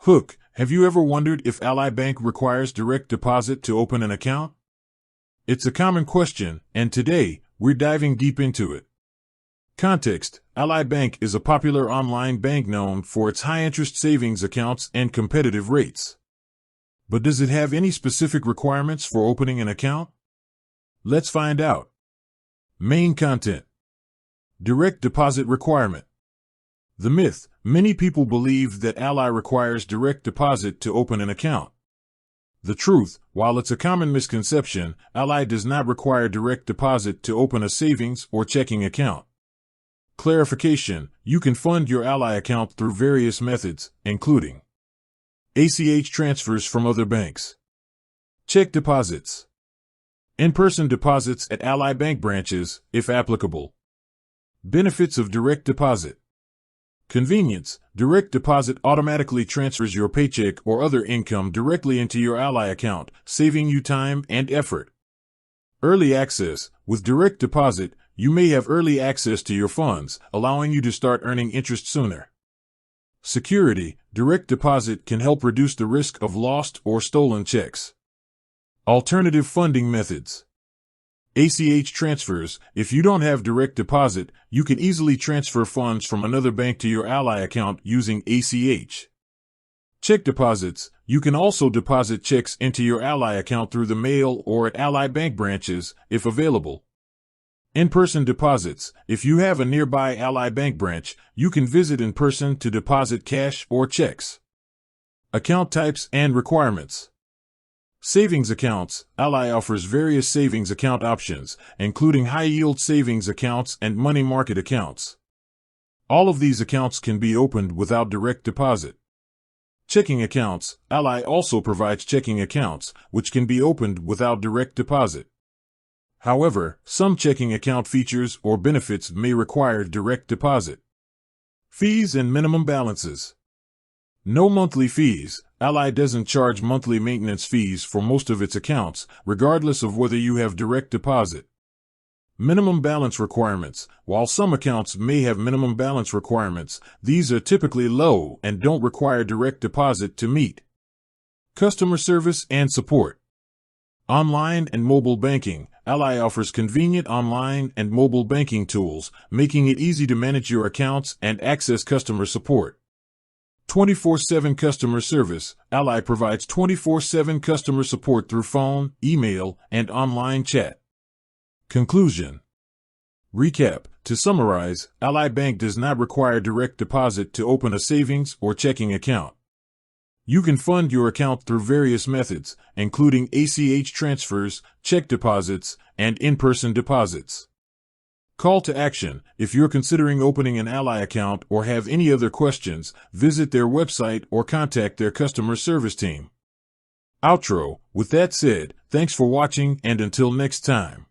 Hook, have you ever wondered if Ally Bank requires direct deposit to open an account? It's a common question, and today, we're diving deep into it. Context: Ally Bank is a popular online bank known for its high-interest savings accounts and competitive rates. But does it have any specific requirements for opening an account? Let's find out. Main content: direct deposit requirement. The myth: many people believe that Ally requires direct deposit to open an account. The truth: while it's a common misconception, Ally does not require direct deposit to open a savings or checking account. Clarification: you can fund your Ally account through various methods, including ACH transfers from other banks, check deposits, in-person deposits at Ally Bank branches, if applicable. Benefits of direct deposit: convenience: direct deposit automatically transfers your paycheck or other income directly into your Ally account, saving you time and effort. Early access: with direct deposit, you may have early access to your funds, allowing you to start earning interest sooner. Security: direct deposit can help reduce the risk of lost or stolen checks. Alternative funding methods: ACH transfers: if you don't have direct deposit, you can easily transfer funds from another bank to your Ally account using ACH. Check deposits: you can also deposit checks into your Ally account through the mail or at Ally Bank branches, if available. In-person deposits: if you have a nearby Ally Bank branch, you can visit in person to deposit cash or checks. Account types and requirements: savings accounts: Ally offers various savings account options, including high-yield savings accounts and money market accounts. All of these accounts can be opened without direct deposit. Checking accounts: Ally also provides checking accounts, which can be opened without direct deposit. However, some checking account features or benefits may require direct deposit. Fees and minimum balances: no monthly fees. Ally doesn't charge monthly maintenance fees for most of its accounts, regardless of whether you have direct deposit. Minimum balance requirements: while some accounts may have minimum balance requirements, these are typically low and don't require direct deposit to meet. Customer service and support: online and mobile banking: Ally offers convenient online and mobile banking tools, making it easy to manage your accounts and access customer support. 24/7 customer service: Ally provides 24/7 customer support through phone, email, and online chat. Conclusion. Recap: to summarize, Ally Bank does not require direct deposit to open a savings or checking account. You can fund your account through various methods, including ACH transfers, check deposits, and in-person deposits. Call to action: if you're considering opening an Ally account or have any other questions, visit their website or contact their customer service team. Outro: with that said, thanks for watching, and until next time.